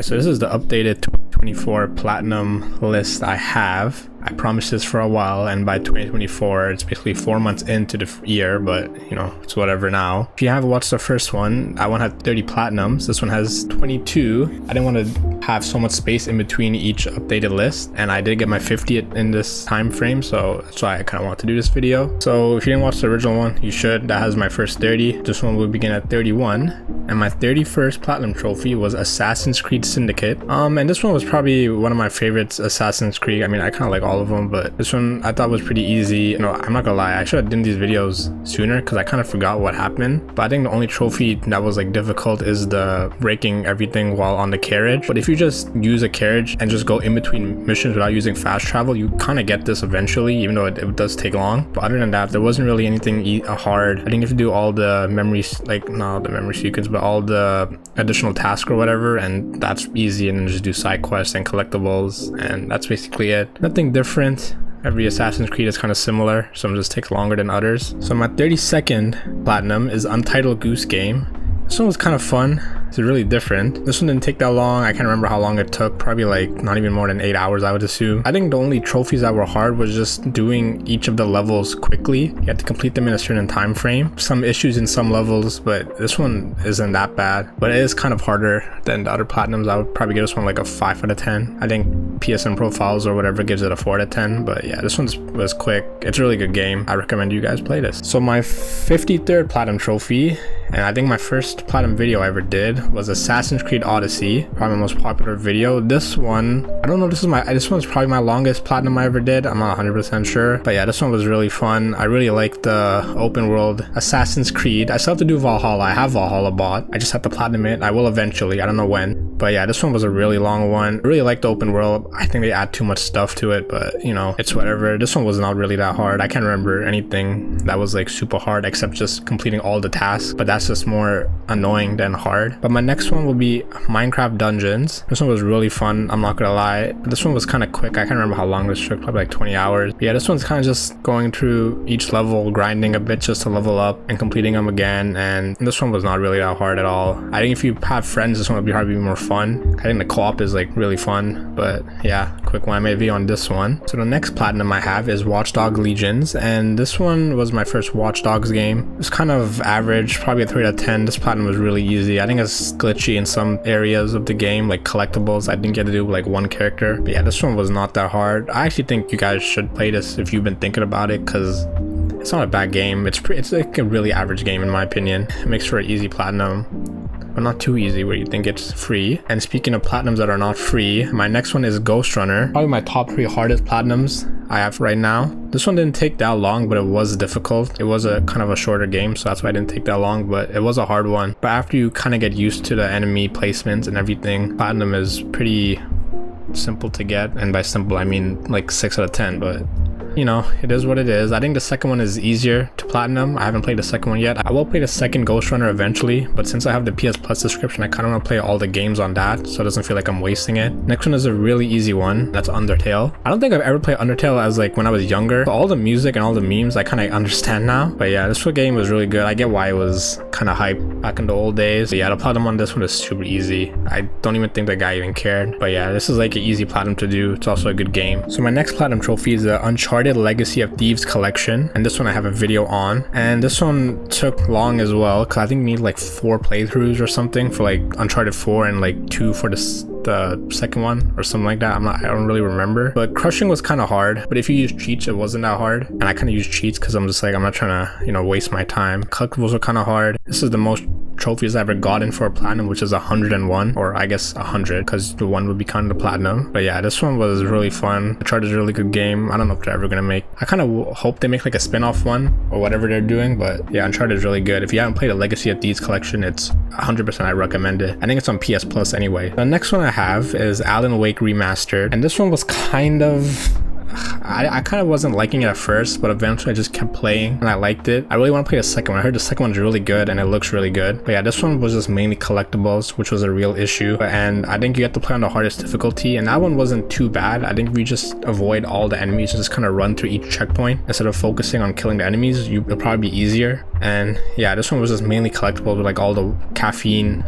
So this is the updated 2024 platinum list I have. I promised this for a while, and by 2024 it's basically 4 months into the year, but you know, it's whatever now. If you haven't watched the first one, that one had 30 platinums. This one has 22. I didn't want to have so much space in between each updated list, and I did get my 50 in this time frame, so that's why I kind of want to do this video. So if you didn't watch the original one, you should. That has my first 30. This one will begin at 31, and my 31st platinum trophy was Assassin's Creed Syndicate. And this one was probably one of my favorites, Assassin's Creed. I mean, I kind of like all of them, but this one I thought was pretty easy. You know, I'm not gonna lie, I should have done these videos sooner because I kind of forgot what happened. But I think the only trophy that was like difficult is the breaking everything while on the carriage. But if you just use a carriage and just go in between missions without using fast travel, you kind of get this eventually, even though it does take long. But other than that, there wasn't really anything hard. I think you have to do all the memories, like not the memory sequence, but all the additional tasks or whatever, and that's easy, and then just do side quests and collectibles, and that's basically it. Nothing different. Every Assassin's Creed is kind of similar, some just take longer than others. So my 32nd platinum is Untitled Goose Game. This one was kind of fun. It's really different. This one didn't take that long. I can't remember how long it took. Probably like not even more than 8 hours, I would assume. I think the only trophies that were hard was just doing each of the levels quickly. You have to complete them in a certain time frame. Some issues in some levels, but this one isn't that bad. But it is kind of harder than the other platinums. I would probably give this one like a 5 out of 10. I think PSN Profiles or whatever gives it a 4 out of 10. But yeah, this one was quick. It's a really good game. I recommend you guys play this. So my 53rd platinum trophy, and I think my first platinum video I ever did, was Assassin's Creed Odyssey, probably my most popular video. This one, I don't know, this one's probably my longest platinum I ever did. I'm not 100% sure, but yeah, this one was really fun. I really like the open world Assassin's Creed. I still have to do Valhalla. I have Valhalla bought. I just have to platinum it. I will eventually. I don't know when, but yeah, this one was a really long one. I really like the open world. I think they add too much stuff to it, but you know, it's whatever. This one was not really that hard. I can't remember anything that was like super hard except just completing all the tasks, but that's just more annoying than hard. But my next one will be Minecraft Dungeons. This one was really fun, I'm not gonna lie. This one was kind of quick. I can't remember how long this took, probably like 20 hours. But yeah, this one's kind of just going through each level, grinding a bit just to level up and completing them again. And this one was not really that hard at all. I think if you have friends, this one would be probably more fun. I think the co-op is like really fun, but yeah, quick one. I made a video on this one. So the next platinum I have is Watch Dogs Legions, and this one was my first Watch Dogs game. It's kind of average, probably a 3 out of 10. This platinum was really easy. I think it's glitchy in some areas of the game, like collectibles. I didn't get to do like one character, but yeah, this one was not that hard. I actually think you guys should play this if you've been thinking about it, because it's not a bad game. It's like a really average game in my opinion. It makes for an easy platinum, but not too easy where you think it's free. And speaking of platinums that are not free, my next one is Ghost Runner. Probably my top 3 hardest platinums I have right now. This one didn't take that long, but it was difficult. It was a kind of a shorter game, so that's why it didn't take that long, but it was a hard one. But after you kind of get used to the enemy placements and everything, platinum is pretty simple to get. And by simple, I mean like 6 out of 10, but you know, it is what it is. I think the second one is easier to platinum. I haven't played the second one yet. I will play the second Ghost Runner eventually, but since I have the PS Plus subscription, I kind of want to play all the games on that, so it doesn't feel like I'm wasting it. Next one is a really easy one. That's Undertale. I don't think I've ever played Undertale as like when I was younger. But all the music and all the memes, I kind of understand now. But yeah, this game was really good. I get why it was kind of hype back in the old days. But yeah, the platinum on this one is super easy. I don't even think the guy even cared. But yeah, this is like an easy platinum to do. It's also a good game. So my next platinum trophy is the Uncharted Legacy of Thieves collection, and this one I have a video on, and this one took long as well because I think you need like 4 playthroughs or something for like Uncharted 4 and like 2 for the second one or something like that. I don't really remember, but crushing was kind of hard, but if you use cheats, it wasn't that hard. And I kind of use cheats because I'm just like, I'm not trying to, you know, waste my time. Collectibles were kind of hard. This is the most trophies I ever gotten for a platinum, which is 101, or I guess 100, because the one would be kind of the platinum. But yeah, this one was really fun. Uncharted is a really good game. I don't know if they're ever gonna make, I kind of hope they make like a spin-off one or whatever they're doing, but yeah, Uncharted is really good. If you haven't played a Legacy of Thieves collection, it's 100% I recommend it. I think it's on PS Plus anyway. The next one I have is Alan Wake Remastered, and this one was kind of, I kind of wasn't liking it at first, but eventually I just kept playing and I liked it. I really want to play the second one. I heard the second one's really good and it looks really good. But yeah, this one was just mainly collectibles, which was a real issue. And I think you have to play on the hardest difficulty, and that one wasn't too bad. I think if you just avoid all the enemies and just kind of run through each checkpoint instead of focusing on killing the enemies, it'll probably be easier. And yeah, this one was just mainly collectible with like all the caffeine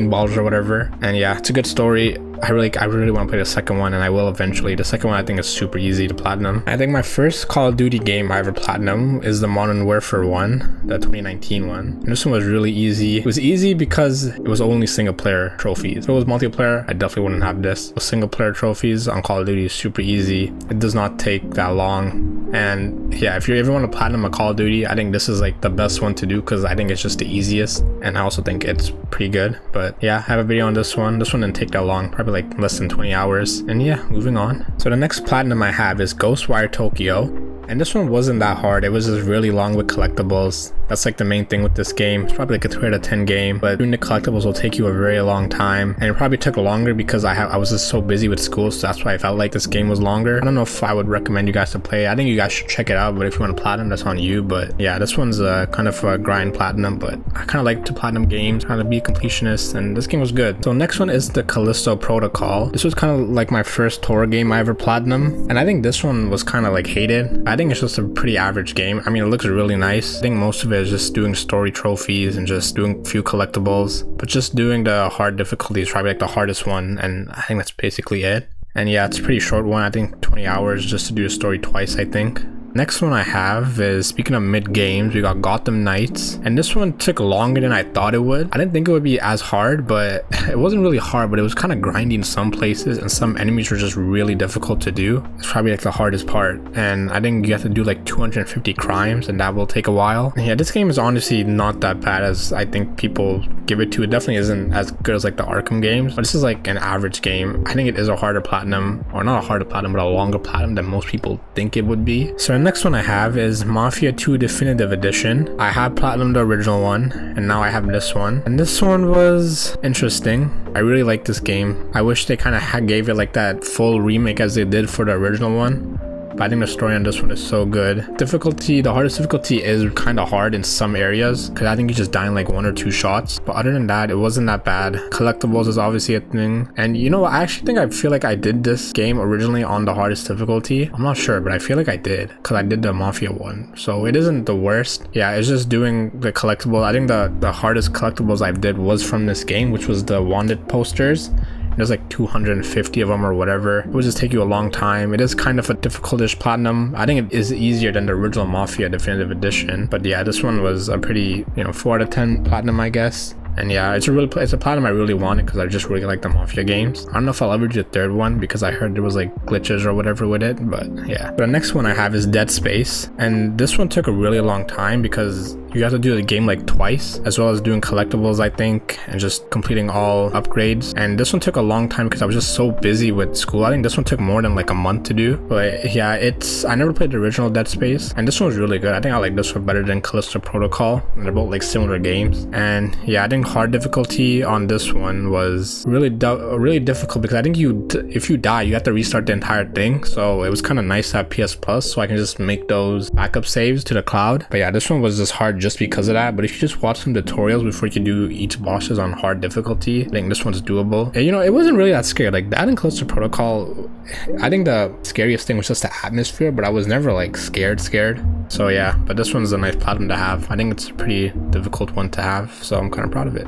balls or whatever. And yeah, it's a good story. I really want to play the second one, and I will eventually. The second one I think is super easy to platinum. I think my first Call of Duty game I ever platinum is the Modern Warfare 1, the 2019 one. And this one was really easy. It was easy because it was only single player trophies. If it was multiplayer, I definitely wouldn't have this. The single player trophies on Call of Duty is super easy. It does not take that long. And yeah, if you ever want to platinum a Call of Duty, I think this is like the best one to do because I think it's just the easiest, and I also think it's pretty good. But yeah, I have a video on this one. This one didn't take that long, probably like less than 20 hours. And yeah, moving on. So the next platinum I have is Ghostwire Tokyo. And this one wasn't that hard. It was just really long with collectibles. That's like the main thing with this game. It's probably like a 3 out of 10 game, but doing the collectibles will take you a very long time, and it probably took longer because I was just so busy with school, so that's why I felt like this game was longer. I don't know if I would recommend you guys to play it. I think you guys should check it out, but if you want to platinum, that's on you. But yeah, this one's kind of a grind platinum, but I kind of like to platinum games, kind of be a completionist, and this game was good. So next one is the Callisto Protocol. This was kind of like my first horror game I ever platinum, and I think this one was kind of like hated. I think it's just a pretty average game. I mean, it looks really nice. I think most of it is just doing story trophies and just doing a few collectibles, but just doing the hard difficulty is probably like the hardest one, and I think that's basically it. And yeah, it's a pretty short one. I think 20 hours just to do a story twice, I think. Next one I have is, speaking of mid games, we got Gotham Knights, and this one took longer than I thought it would. I didn't think it would be as hard, but it wasn't really hard, but it was kind of grindy in some places, and some enemies were just really difficult to do. It's probably like the hardest part, and I think you have to do like 250 crimes, and that will take a while. And yeah, this game is honestly not that bad as I think people give it to. It definitely isn't as good as like the Arkham games, but this is like an average game. I think it is a harder platinum, or not a harder platinum, but a longer platinum than most people think it would be. So the next one I have is Mafia 2 Definitive Edition. I have platinumed the original one, and now I have this one. And this one was interesting. I really like this game. I wish they kind of gave it like that full remake as they did for the original one. But I think the story on this one is so good. Difficulty, the hardest difficulty is kind of hard in some areas, because I think you just die in like 1 or 2 shots. But other than that, it wasn't that bad. Collectibles is obviously a thing. And you know what, I actually think I feel like I did this game originally on the hardest difficulty. I'm not sure, but I feel like I did, because I did the Mafia one. So it isn't the worst. Yeah, it's just doing the collectible. I think the hardest collectibles I did was from this game, which was the Wanted posters. There's like 250 of them or whatever. It would just take you a long time. It is kind of a difficult-ish platinum. I think it is easier than the original Mafia Definitive Edition. But yeah, this one was a pretty, 4 out of 10 platinum, I guess. And yeah, it's a platinum I really wanted because I just really like the Mafia games. I don't know if I'll ever do the third one because I heard there was like glitches or whatever with it, but yeah. The next one I have is Dead Space, and this one took a really long time because you have to do the game like twice, as well as doing collectibles, I think, and just completing all upgrades. And this one took a long time because I was just so busy with school. I think this one took more than like a month to do. But yeah, I never played the original Dead Space, and this one was really good. I think I like this one better than Callisto Protocol. And they're both like similar games. And yeah, I think hard difficulty on this one was really difficult because I think if you die, you have to restart the entire thing. So it was kind of nice to have PS Plus, so I can just make those backup saves to the cloud. But yeah, this one was just hard just because of that. But if you just watch some tutorials before you do each bosses on hard difficulty, I think this one's doable. And it wasn't really that scary. Like that in Callisto Protocol, I think the scariest thing was just the atmosphere, but I was never like scared. So yeah, but this one's a nice platinum to have. I think it's a pretty difficult one to have, so I'm kind of proud of it.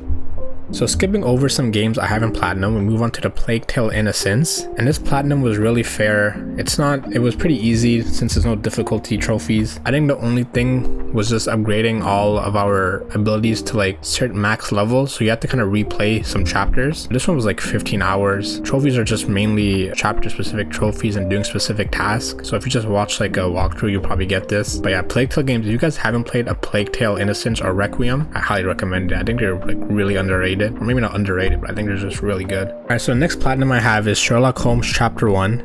So skipping over some games I have in platinum, we move on to the Plague Tale Innocence, and this platinum was really fair. It was pretty easy since there's no difficulty trophies. I think the only thing was just upgrading all of our abilities to like certain max levels, so you have to kind of replay some chapters. This one was like 15 hours. Trophies are just mainly chapter specific trophies and doing specific tasks, so if you just watch like a walkthrough, you'll probably get this. But yeah, Plague Tale games, if you guys haven't played a Plague Tale Innocence or Requiem, I highly recommend it. I think they're like really underrated. Or maybe not underrated, but I think they're just really good. Alright, so the next platinum I have is Sherlock Holmes Chapter 1.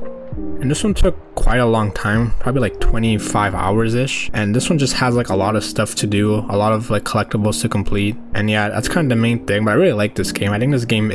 And this one took quite a long time, probably like 25 hours ish. And this one just has like a lot of stuff to do, a lot of like collectibles to complete. And yeah, that's kind of the main thing, but I really like this game. I think this game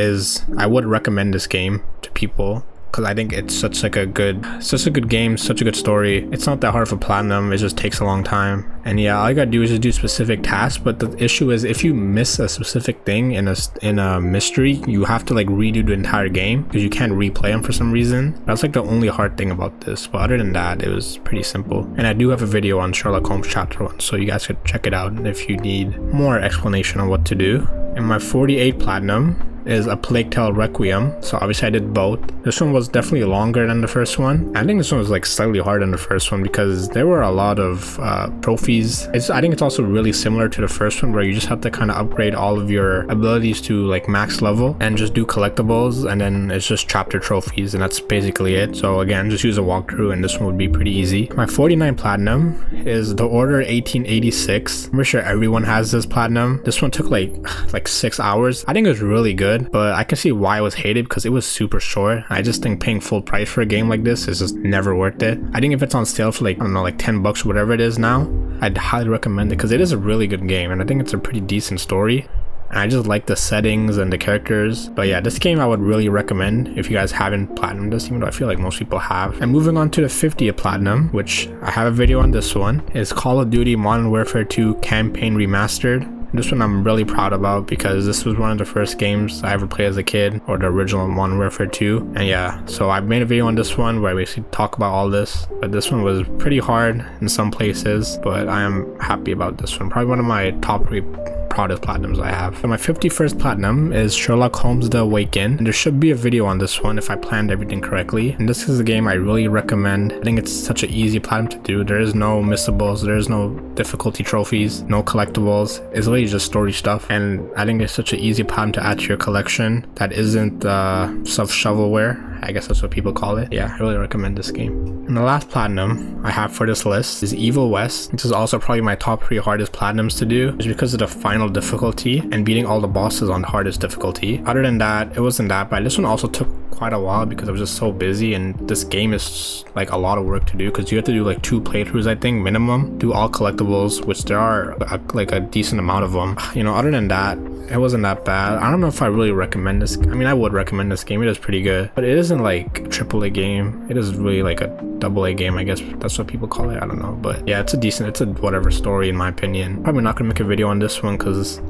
I would recommend this game to people, because I think it's such a good game, such a good story. It's not that hard for platinum, it just takes a long time. And yeah, all you gotta do is just do specific tasks, but the issue is if you miss a specific thing in a mystery, you have to like redo the entire game because you can't replay them for some reason. That's like the only hard thing about this, but other than that, it was pretty simple. And I do have a video on Sherlock Holmes chapter 1, so you guys could check it out if you need more explanation on what to do. And my 48 platinum is A Plague Tale Requiem. So obviously I did both. This one was definitely longer than the first one. I think this one was like slightly harder than the first one because there were a lot of trophies. I think it's also really similar to the first one where you just have to kind of upgrade all of your abilities to like max level and just do collectibles, and then it's just chapter trophies, and that's basically it. So again, just use a walkthrough and this one would be pretty easy. My 49 platinum is The Order 1886. I'm sure everyone has this platinum. This one took like 6 hours. I think it was really good, but I can see why it was hated because it was super short. I just think paying full price for a game like this is just never worth it. I think if it's on sale for like, I don't know, like 10 bucks or whatever it is now, I'd highly recommend it because it is a really good game and I think it's a pretty decent story. And I just like the settings and the characters. But yeah, this game I would really recommend if you guys haven't platinumed this, even though I feel like most people have. And moving on to the 50th platinum, which I have a video on this one, is Call of Duty Modern Warfare 2 Campaign Remastered. This one I'm really proud about because this was one of the first games I ever played as a kid, or the original Modern Warfare 2. And yeah, so I made a video on this one where I basically talk about all this, but this one was pretty hard in some places, but I am happy about this one. Probably one of my top 3 proudest platinums I have. So my 51st platinum is Sherlock Holmes The Awakened, and there should be a video on this one if I planned everything correctly. And this is a game I really recommend. I think it's such an easy platinum to do. There is no missables, there is no difficulty trophies, no collectibles. It's really just story stuff, and I think it's such an easy platinum to add to your collection that isn't stuff shovelware. I guess that's what people call it. Yeah, I really recommend this game. And the last platinum I have for this list is Evil West. This is also probably my top 3 hardest platinums to do, just because of the final difficulty and beating all the bosses on the hardest difficulty. Other than that, it wasn't that bad. This one also took quite a while because I was just so busy, and this game is like a lot of work to do because you have to do like 2 playthroughs, I think, minimum, do all collectibles, which there are like a decent amount of them. You know, other than that, it wasn't that bad. I don't know if I really recommend this. I mean, I would recommend this game. It is pretty good, but it isn't like a AAA game. It is really like a AA game, I guess that's what people call it. I don't know, but yeah, it's a whatever story in my opinion. Probably not gonna make a video on this one because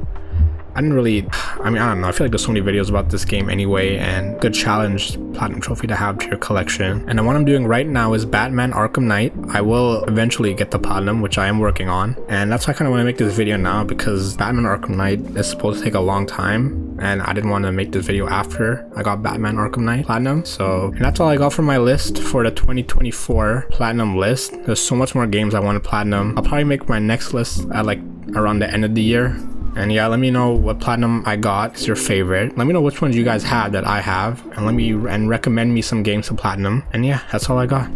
I don't know, I feel like there's so many videos about this game anyway, and good challenge platinum trophy to have to your collection. And then what I'm doing right now is Batman Arkham Knight. I will eventually get the platinum, which I am working on, and that's why I kind of want to make this video now because Batman Arkham Knight is supposed to take a long time, and I didn't want to make this video after I got Batman Arkham Knight platinum. So, and that's all I got from my list for the 2024 platinum list. There's so much more games I want to platinum. I'll probably make my next list at like around the end of the year. And yeah, let me know what platinum I got is your favorite. Let me know which ones you guys have that I have, and recommend me some games to platinum. And yeah, that's all I got.